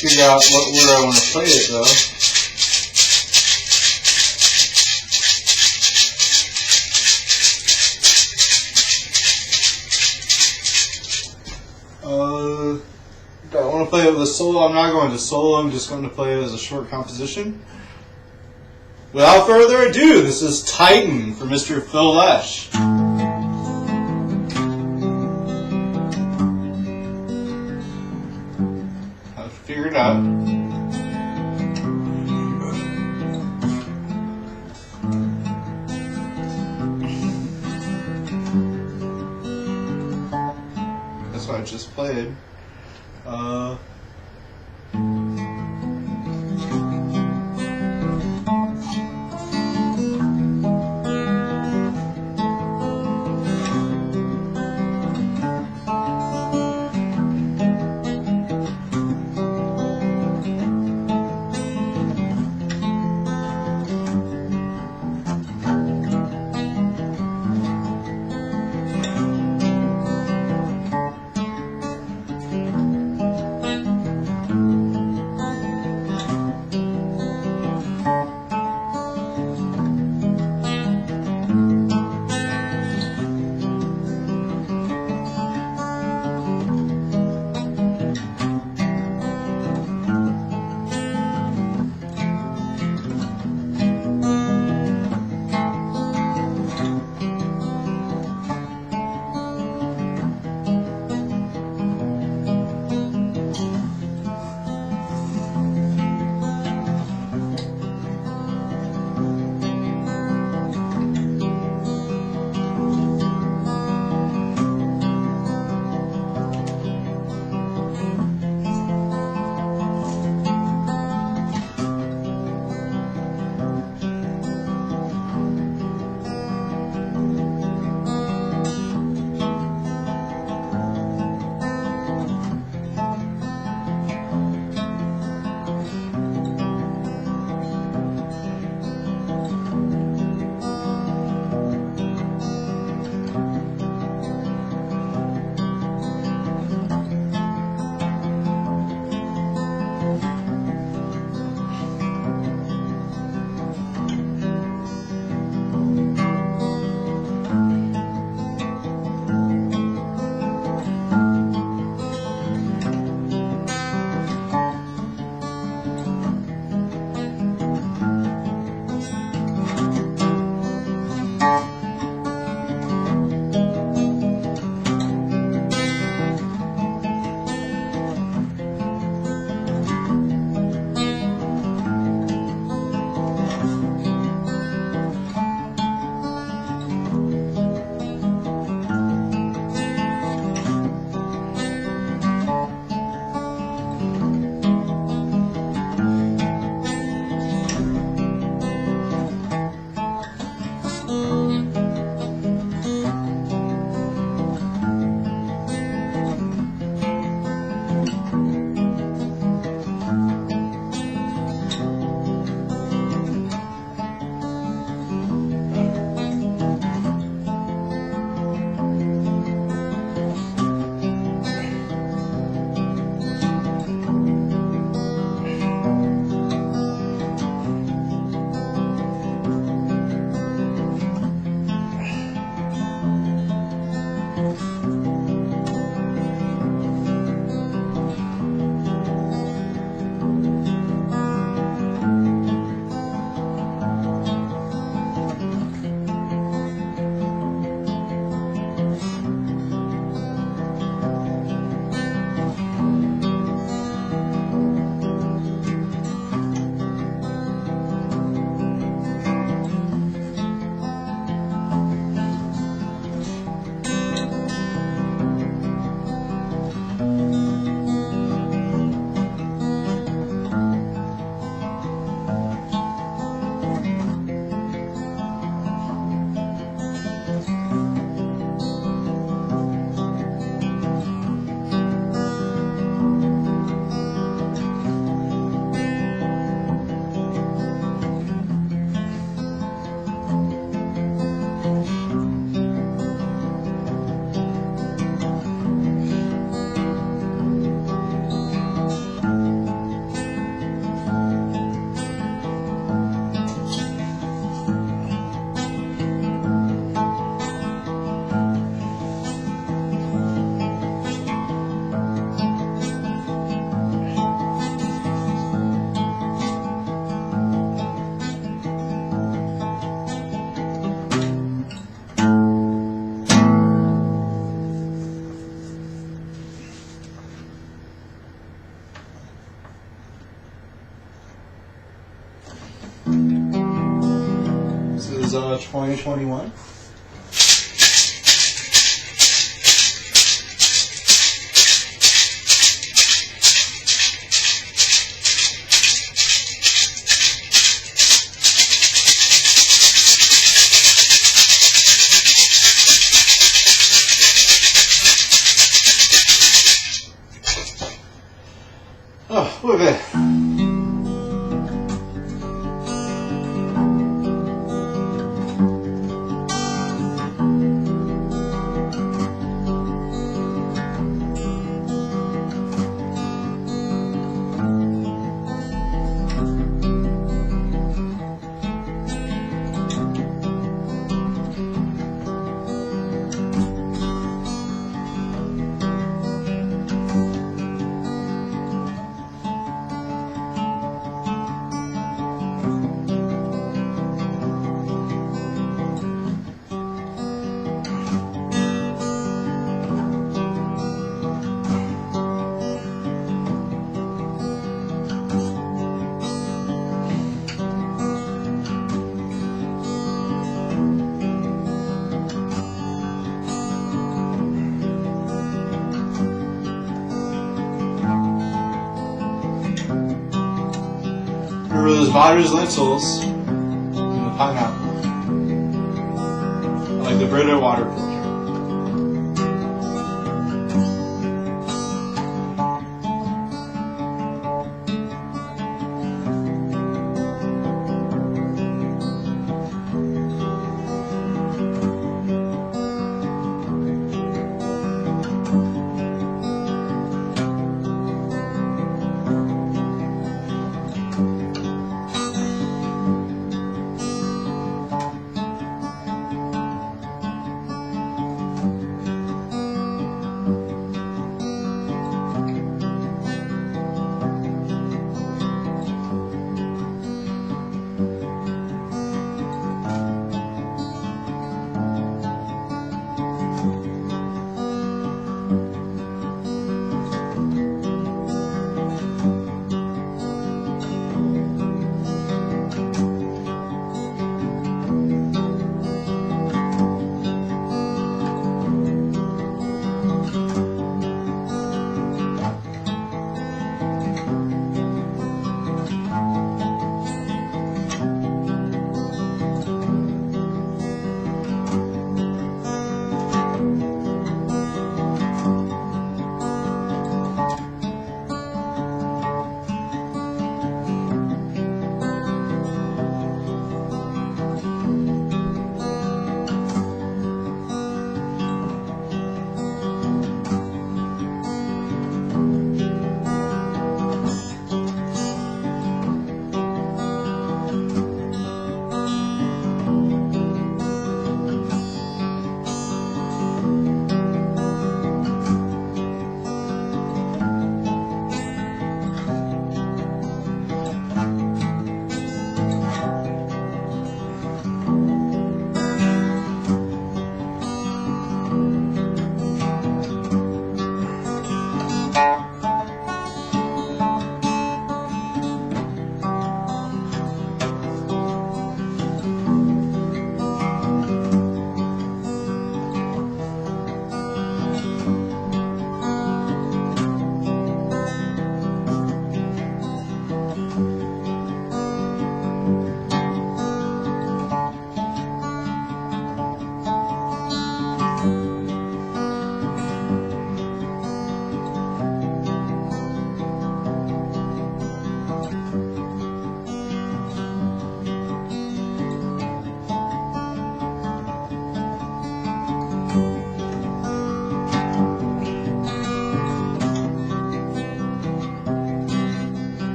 Figure out where I want to play it though. Do I want to play it with a solo? I'm not going to solo, I'm just going to play it as a short composition. Without further ado, this is Titan for Mr. Phil Lesh. I've figured out. That's what I just played. is 2021. Oh, muy bien. Remember those Butters lentils and the pineapple. I like the Brita water filter.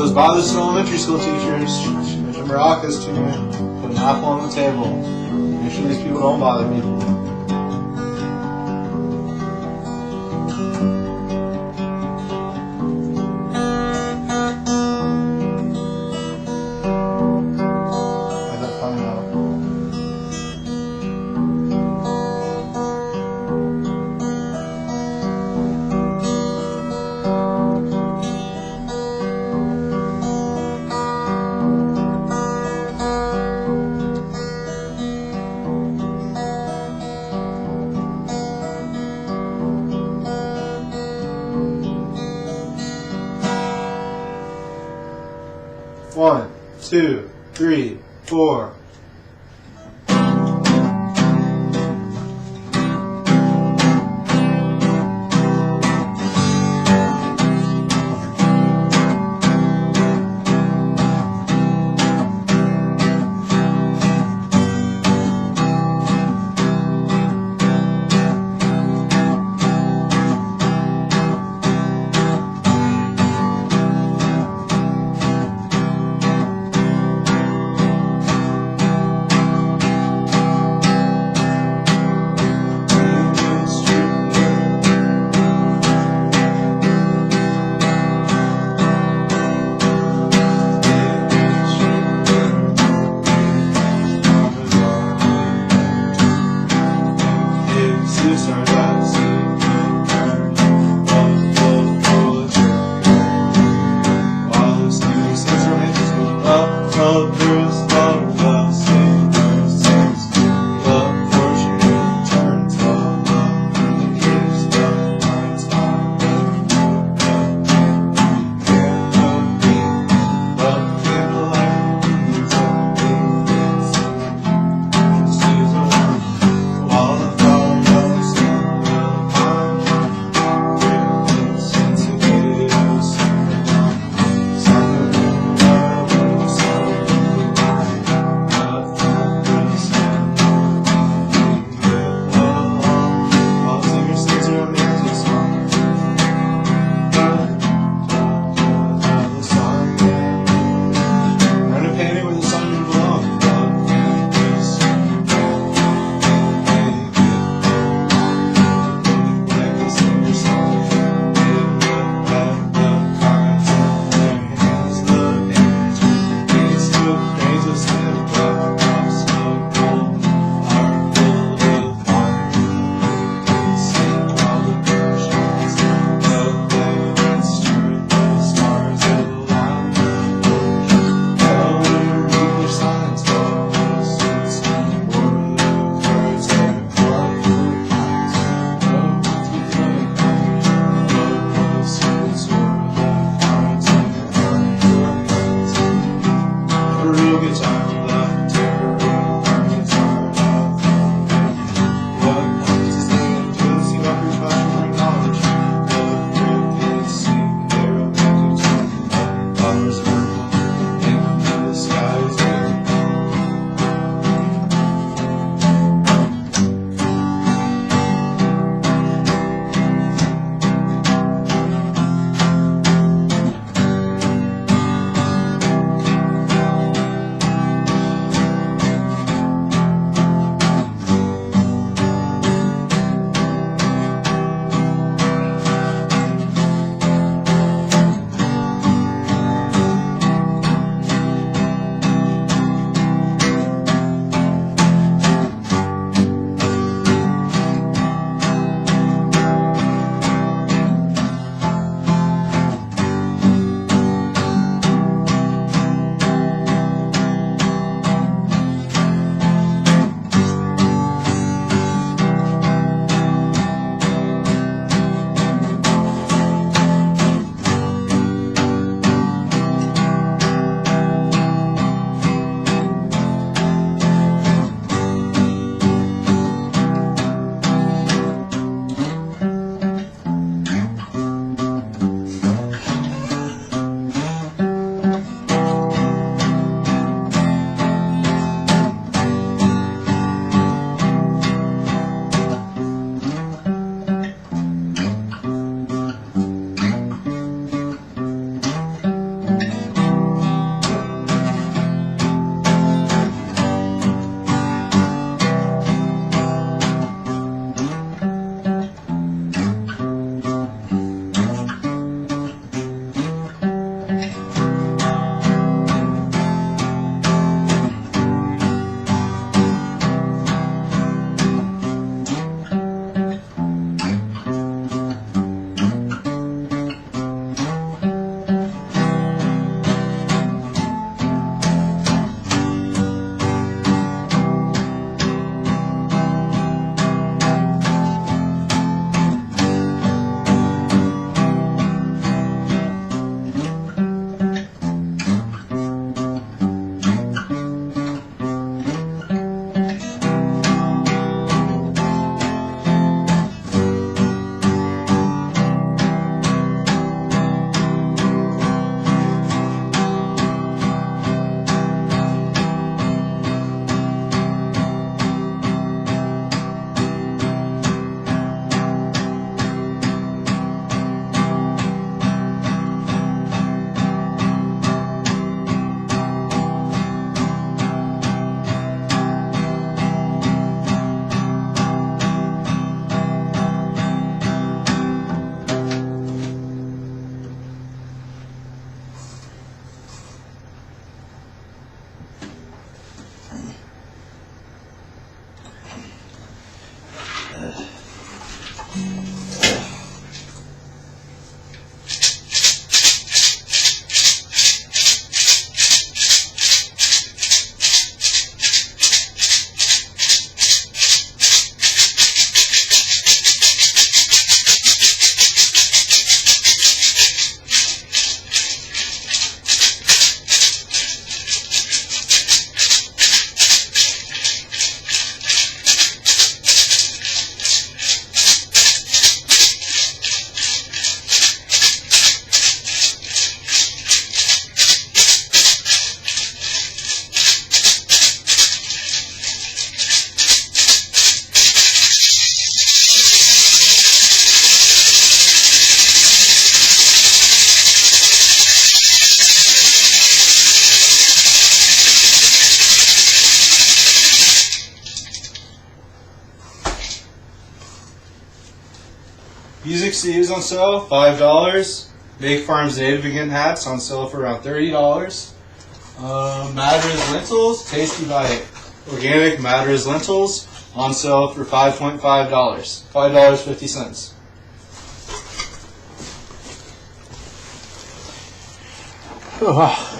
those bothersome elementary school teachers, she mentioned maracas to me. Put an apple on the table. Make sure these people don't bother me. How'd that find out? One, two, three, four. Music Steve's on sale, $5. Make Farms Native Again hats on sale for around $30. Madras lentils, Tasty Bite organic Madras lentils on sale for $5.5, $5.50.